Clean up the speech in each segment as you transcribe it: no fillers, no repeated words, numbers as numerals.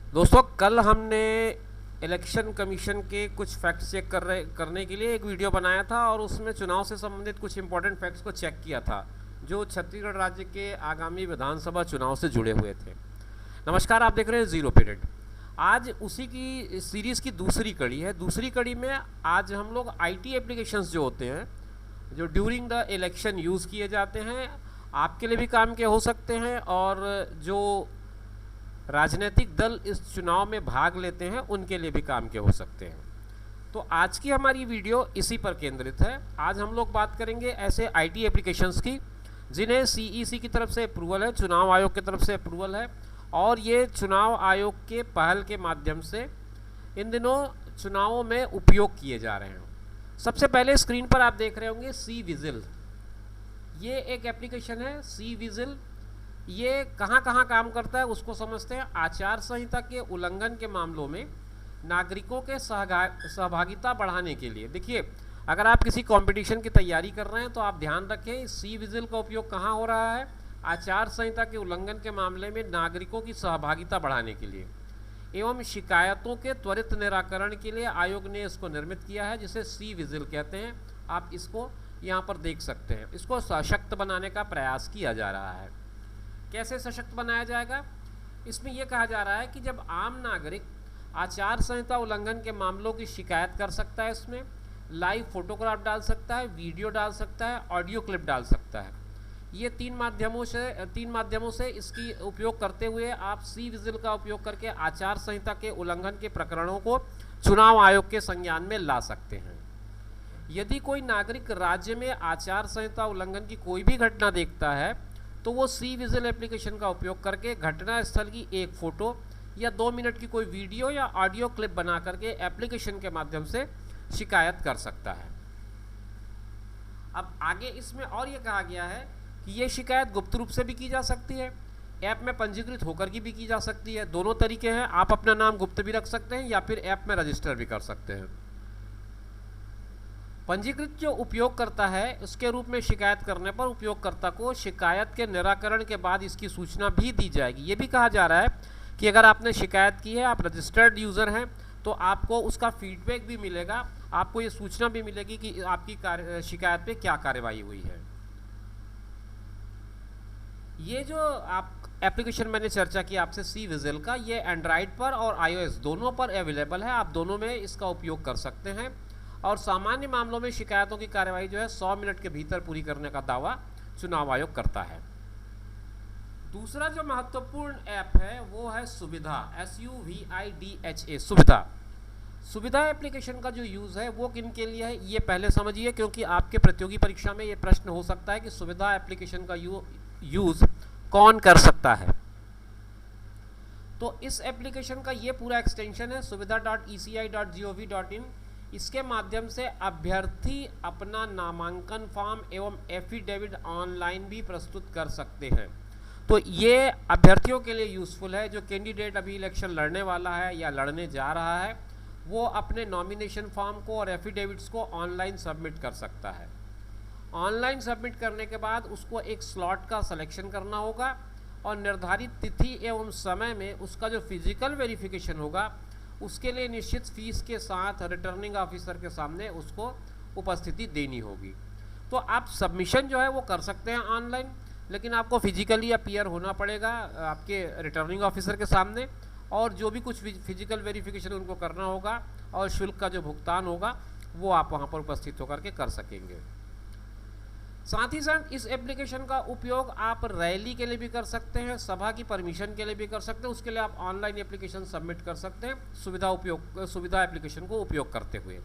दोस्तों, कल हमने इलेक्शन कमीशन के कुछ फैक्ट्स चेक करने के लिए एक वीडियो बनाया था और उसमें चुनाव से संबंधित कुछ इंपॉर्टेंट फैक्ट्स को चेक किया था जो छत्तीसगढ़ राज्य के आगामी विधानसभा चुनाव से जुड़े हुए थे। नमस्कार, आप देख रहे हैं ज़ीरो पीरियड। आज उसी की सीरीज़ की दूसरी कड़ी है। दूसरी कड़ी में आज हम लोग आईटी एप्लीकेशंस जो होते हैं, जो ड्यूरिंग द इलेक्शन यूज़ किए जाते हैं, आपके लिए भी काम के हो सकते हैं और जो राजनीतिक दल इस चुनाव में भाग लेते हैं उनके लिए भी काम के हो सकते हैं। तो आज की हमारी वीडियो इसी पर केंद्रित है। आज हम लोग बात करेंगे ऐसे आईटी एप्लीकेशंस की जिन्हें सीईसी की तरफ से अप्रूवल है, चुनाव आयोग की तरफ से अप्रूवल है और ये चुनाव आयोग के पहल के माध्यम से इन दिनों चुनावों में उपयोग किए जा रहे हैं। सबसे पहले स्क्रीन पर आप देख रहे होंगे सी विजिल। ये एक एप्लीकेशन है सी विजिल। ये कहाँ कहाँ काम करता है उसको समझते हैं। आचार संहिता के उल्लंघन के मामलों में नागरिकों के सहभागिता बढ़ाने के लिए, देखिए, अगर आप किसी कंपटीशन की तैयारी कर रहे हैं तो आप ध्यान रखें सी विजिल का उपयोग कहाँ हो रहा है। आचार संहिता के उल्लंघन के मामले में नागरिकों की सहभागिता बढ़ाने के लिए एवं शिकायतों के त्वरित निराकरण के लिए आयोग ने इसको निर्मित किया है, जिसे सी विजिल कहते हैं। आप इसको यहाँ पर देख सकते हैं। इसको सशक्त बनाने का प्रयास किया जा रहा है। कैसे सशक्त बनाया जाएगा? इसमें यह कहा जा रहा है कि जब आम नागरिक आचार संहिता उल्लंघन के मामलों की शिकायत कर सकता है, इसमें लाइव फोटोग्राफ डाल सकता है, वीडियो डाल सकता है, ऑडियो क्लिप डाल सकता है। ये तीन माध्यमों से इसकी उपयोग करते हुए आप सी विजिल का उपयोग करके आचार संहिता के उल्लंघन के प्रकरणों को चुनाव आयोग के संज्ञान में ला सकते हैं। यदि कोई नागरिक राज्य में आचार संहिता उल्लंघन की कोई भी घटना देखता है तो वो सी विजिल एप्लीकेशन का उपयोग करके घटना स्थल की एक फ़ोटो या 2 मिनट की कोई वीडियो या ऑडियो क्लिप बना करके एप्लीकेशन के माध्यम से शिकायत कर सकता है। अब आगे इसमें और ये कहा गया है कि ये शिकायत गुप्त रूप से भी की जा सकती है, ऐप में पंजीकृत होकर की भी की जा सकती है। दोनों तरीके हैं। आप अपना नाम गुप्त भी रख सकते हैं या फिर ऐप में रजिस्टर भी कर सकते हैं। पंजीकृत जो उपयोगकर्ता है उसके रूप में शिकायत करने पर उपयोगकर्ता को शिकायत के निराकरण के बाद इसकी सूचना भी दी जाएगी। ये भी कहा जा रहा है कि अगर आपने शिकायत की है, आप रजिस्टर्ड यूज़र हैं, तो आपको उसका फीडबैक भी मिलेगा, आपको ये सूचना भी मिलेगी कि आपकी शिकायत पे क्या कार्रवाई हुई है। ये जो आप एप्लीकेशन मैंने चर्चा की आपसे सी विजिल का, ये एंड्रॉयड पर और iOS दोनों पर अवेलेबल है। आप दोनों में इसका उपयोग कर सकते हैं और सामान्य मामलों में शिकायतों की कार्रवाई जो है 100 मिनट के भीतर पूरी करने का दावा चुनाव आयोग करता है। दूसरा जो महत्वपूर्ण ऐप है वो है सुविधा, SUVIDHA, सुविधा। सुविधा एप्लीकेशन का जो यूज़ है वो किन के लिए है ये पहले समझिए, क्योंकि आपके प्रतियोगी परीक्षा में ये प्रश्न हो सकता है कि सुविधा एप्लीकेशन का यूज़ कौन कर सकता है। तो इस एप्लीकेशन का ये पूरा एक्सटेंशन है suvidha.eci.gov.in। इसके माध्यम से अभ्यर्थी अपना नामांकन फॉर्म एवं एफिडेविट ऑनलाइन भी प्रस्तुत कर सकते हैं। तो ये अभ्यर्थियों के लिए यूज़फुल है। जो कैंडिडेट अभी इलेक्शन लड़ने वाला है या लड़ने जा रहा है वो अपने नॉमिनेशन फॉर्म को और एफिडेविट्स को ऑनलाइन सबमिट कर सकता है। ऑनलाइन सबमिट करने के बाद उसको एक स्लॉट का सिलेक्शन करना होगा और निर्धारित तिथि एवं समय में उसका जो फिजिकल वेरिफिकेशन होगा उसके लिए निश्चित फीस के साथ रिटर्निंग ऑफिसर के सामने उसको उपस्थिति देनी होगी। तो आप सबमिशन जो है वो कर सकते हैं ऑनलाइन, लेकिन आपको फिजिकली अपीयर होना पड़ेगा आपके रिटर्निंग ऑफिसर के सामने और जो भी कुछ फिजिकल वेरिफिकेशन उनको करना होगा और शुल्क का जो भुगतान होगा वो आप वहाँ पर उपस्थित होकर के कर सकेंगे। साथ ही साथ इस एप्लीकेशन का उपयोग आप रैली के लिए भी कर सकते हैं, सभा की परमिशन के लिए भी कर सकते हैं। उसके लिए आप ऑनलाइन एप्लीकेशन सबमिट कर सकते हैं सुविधा एप्लीकेशन को उपयोग करते हुए।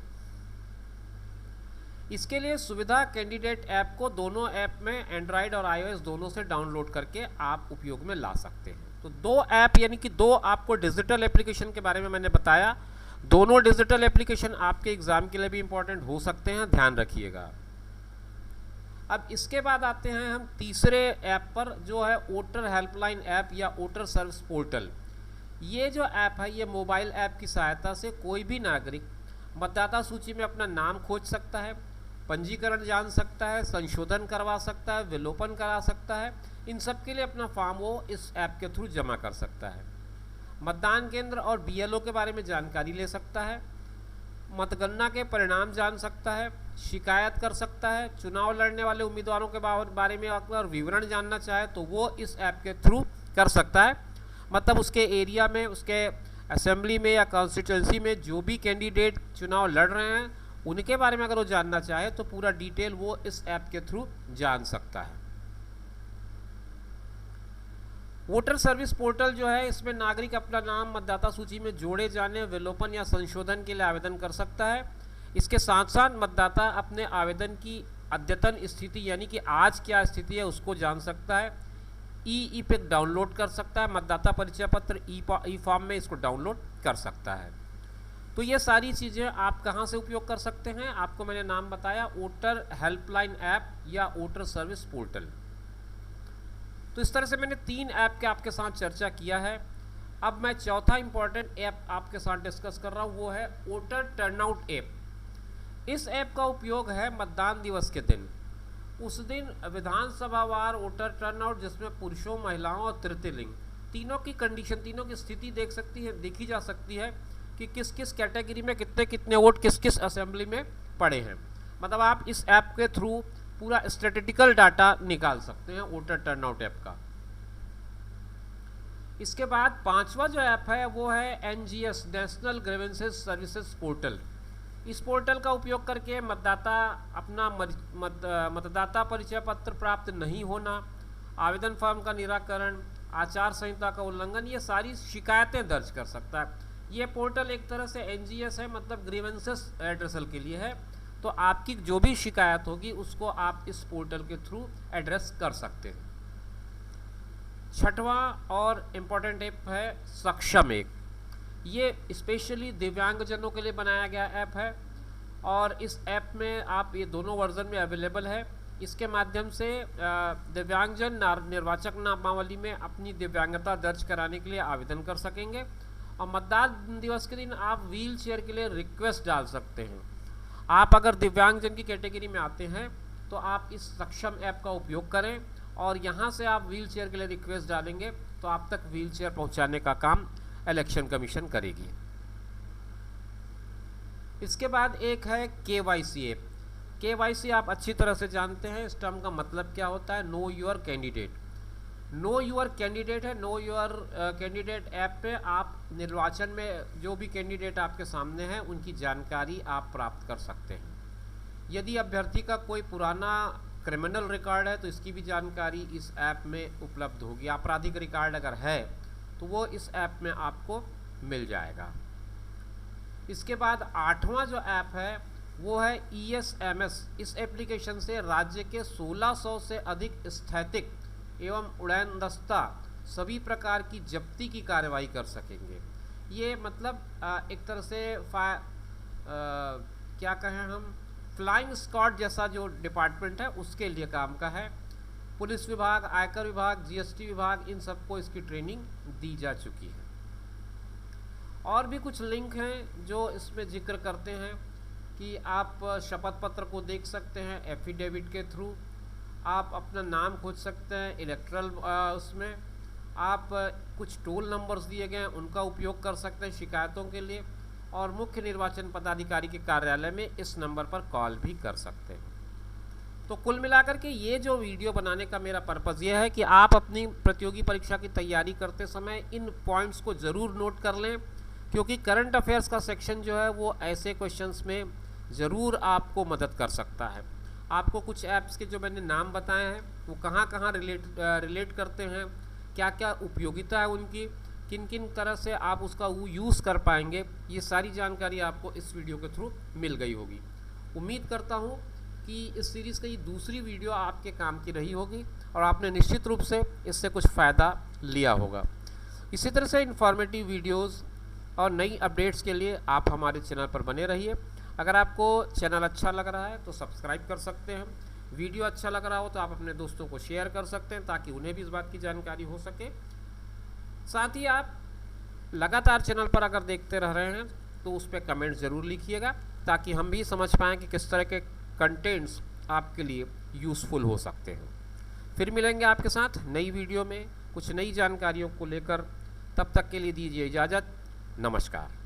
इसके लिए सुविधा कैंडिडेट ऐप को दोनों ऐप में एंड्रॉयड और iOS दोनों से डाउनलोड करके आप उपयोग में ला सकते हैं। तो दो ऐप यानी कि दो आपको डिजिटल एप्लीकेशन के बारे में मैंने बताया। दोनों डिजिटल एप्लीकेशन आपके एग्जाम के लिए भी इंपॉर्टेंट हो सकते हैं, ध्यान रखिएगा। अब इसके बाद आते हैं हम तीसरे ऐप पर, जो है वोटर हेल्पलाइन ऐप या वोटर सर्विस पोर्टल। ये जो ऐप है ये मोबाइल ऐप की सहायता से कोई भी नागरिक मतदाता सूची में अपना नाम खोज सकता है, पंजीकरण जान सकता है, संशोधन करवा सकता है, विलोपन करा सकता है। इन सब के लिए अपना फॉर्म वो इस ऐप के थ्रू जमा कर सकता है। मतदान केंद्र और बीएलओ के बारे में जानकारी ले सकता है, मतगणना के परिणाम जान सकता है, शिकायत कर सकता है, चुनाव लड़ने वाले उम्मीदवारों के बारे में अगर विवरण जानना चाहे तो वो इस ऐप के थ्रू कर सकता है। मतलब उसके एरिया में, उसके असेंबली में या कॉन्स्टिट्यूंसी में जो भी कैंडिडेट चुनाव लड़ रहे हैं उनके बारे में अगर वो जानना चाहे तो पूरा डिटेल वो इस ऐप के थ्रू जान सकता है। वोटर सर्विस पोर्टल जो है, इसमें नागरिक अपना नाम मतदाता सूची में जोड़े जाने, विलोपन या संशोधन के लिए आवेदन कर सकता है। इसके साथ साथ मतदाता अपने आवेदन की अद्यतन स्थिति यानी कि आज क्या स्थिति है उसको जान सकता है। ई पिक डाउनलोड कर सकता है, मतदाता परिचय पत्र ई फॉर्म में इसको डाउनलोड कर सकता है। तो ये सारी चीज़ें आप कहाँ से उपयोग कर सकते हैं, आपको मैंने नाम बताया, वोटर हेल्पलाइन ऐप या वोटर सर्विस पोर्टल। तो इस तरह से मैंने 3 ऐप के आपके साथ चर्चा किया है। अब मैं चौथा इंपॉर्टेंट ऐप आपके साथ डिस्कस कर रहा हूँ, वो है वोटर टर्नआउट ऐप। इस ऐप का उपयोग है मतदान दिवस के दिन। उस दिन विधानसभावार वोटर टर्नआउट, जिसमें पुरुषों, महिलाओं और तृतीय लिंग तीनों की कंडीशन, तीनों की स्थिति देखी जा सकती है कि किस किस कैटेगरी में कितने कितने वोट किस किस असेंबली में पड़े हैं। मतलब आप इस ऐप के थ्रू पूरा स्टैटिस्टिकल डाटा निकाल सकते हैं वोटर टर्नआउट ऐप का। इसके बाद 5वां जो ऐप है वो है NGS, national grievances services portal. इस पोर्टल का उपयोग करके मतदाता अपना मतदाता परिचय पत्र प्राप्त नहीं होना, आवेदन फॉर्म का निराकरण, आचार संहिता का उल्लंघन, ये सारी शिकायतें दर्ज कर सकता है। ये पोर्टल एक तरह से NGS है, मतलब ग्रीवेंसेस एड्रेसल के लिए है। तो आपकी जो भी शिकायत होगी उसको आप इस पोर्टल के थ्रू एड्रेस कर सकते हैं। 6वां और इम्पोर्टेंट ऐप है सक्षम ऐप। ये स्पेशली दिव्यांगजनों के लिए बनाया गया ऐप है और इस ऐप में आप, ये दोनों वर्जन में अवेलेबल है। इसके माध्यम से दिव्यांगजन निर्वाचक नामावली में अपनी दिव्यांगता दर्ज कराने के लिए आवेदन कर सकेंगे और मतदान दिवस के दिन आप व्हील चेयर के लिए रिक्वेस्ट डाल सकते हैं। आप अगर दिव्यांगजन की कैटेगरी में आते हैं तो आप इस सक्षम ऐप का उपयोग करें और यहाँ से आप व्हील चेयर के लिए रिक्वेस्ट डालेंगे तो आप तक व्हील चेयर पहुँचाने का काम इलेक्शन कमीशन करेगी। इसके बाद एक है KYC ऐप। KYC आप अच्छी तरह से जानते हैं, इस टर्म का मतलब क्या होता है, know your candidate. Know your candidate है, नो योर कैंडिडेट ऐप पे आप निर्वाचन में जो भी कैंडिडेट आपके सामने हैं उनकी जानकारी आप प्राप्त कर सकते हैं। यदि अभ्यर्थी का कोई पुराना क्रिमिनल रिकॉर्ड है तो इसकी भी जानकारी इस ऐप में उपलब्ध होगी। आपराधिक रिकॉर्ड अगर है तो वो इस ऐप में आपको मिल जाएगा। इसके बाद 8वां जो ऐप है वो है ESMS। इस एप्लीकेशन से राज्य के 1600 से अधिक स्थैतिक एवं उड़ानदस्ता सभी प्रकार की जब्ती की कार्रवाई कर सकेंगे। ये मतलब एक तरह से क्या कहें हम, फ्लाइंग स्क्वाड जैसा जो डिपार्टमेंट है उसके लिए काम का है। पुलिस विभाग, आयकर विभाग, GST विभाग, इन सबको इसकी ट्रेनिंग दी जा चुकी है। और भी कुछ लिंक हैं जो इसमें जिक्र करते हैं कि आप शपथ पत्र को देख सकते हैं, एफिडेविट के थ्रू आप अपना नाम खोज सकते हैं, इलेक्ट्रल उसमें आप कुछ टोल नंबर्स दिए गए हैं उनका उपयोग कर सकते हैं शिकायतों के लिए, और मुख्य निर्वाचन पदाधिकारी के कार्यालय में इस नंबर पर कॉल भी कर सकते हैं। तो कुल मिलाकर के ये जो वीडियो बनाने का मेरा पर्पज़ ये है कि आप अपनी प्रतियोगी परीक्षा की तैयारी करते समय इन पॉइंट्स को ज़रूर नोट कर लें, क्योंकि करंट अफेयर्स का सेक्शन जो है वो ऐसे क्वेश्चंस में ज़रूर आपको मदद कर सकता है। आपको कुछ ऐप्स के जो मैंने नाम बताए हैं वो कहाँ कहाँ रिलेट करते हैं, क्या क्या उपयोगिता है उनकी, किन किन तरह से आप उसका यूज़ कर पाएंगे, ये सारी जानकारी आपको इस वीडियो के थ्रू मिल गई होगी। उम्मीद करता हूँ कि इस सीरीज़ की दूसरी वीडियो आपके काम की रही होगी और आपने निश्चित रूप से इससे कुछ फ़ायदा लिया होगा। इसी तरह से इन्फॉर्मेटिव वीडियोज़ और नई अपडेट्स के लिए आप हमारे चैनल पर बने रहिए। अगर आपको चैनल अच्छा लग रहा है तो सब्सक्राइब कर सकते हैं, वीडियो अच्छा लग रहा हो तो आप अपने दोस्तों को शेयर कर सकते हैं ताकि उन्हें भी इस बात की जानकारी हो सके। साथ ही आप लगातार चैनल पर अगर देखते रह रहे हैं तो उस पर कमेंट ज़रूर लिखिएगा ताकि हम भी समझ पाएँ कि किस तरह के कंटेंट्स आपके लिए यूज़फुल हो सकते हैं। फिर मिलेंगे आपके साथ नई वीडियो में कुछ नई जानकारियों को लेकर। तब तक के लिए दीजिए इजाज़त। नमस्कार।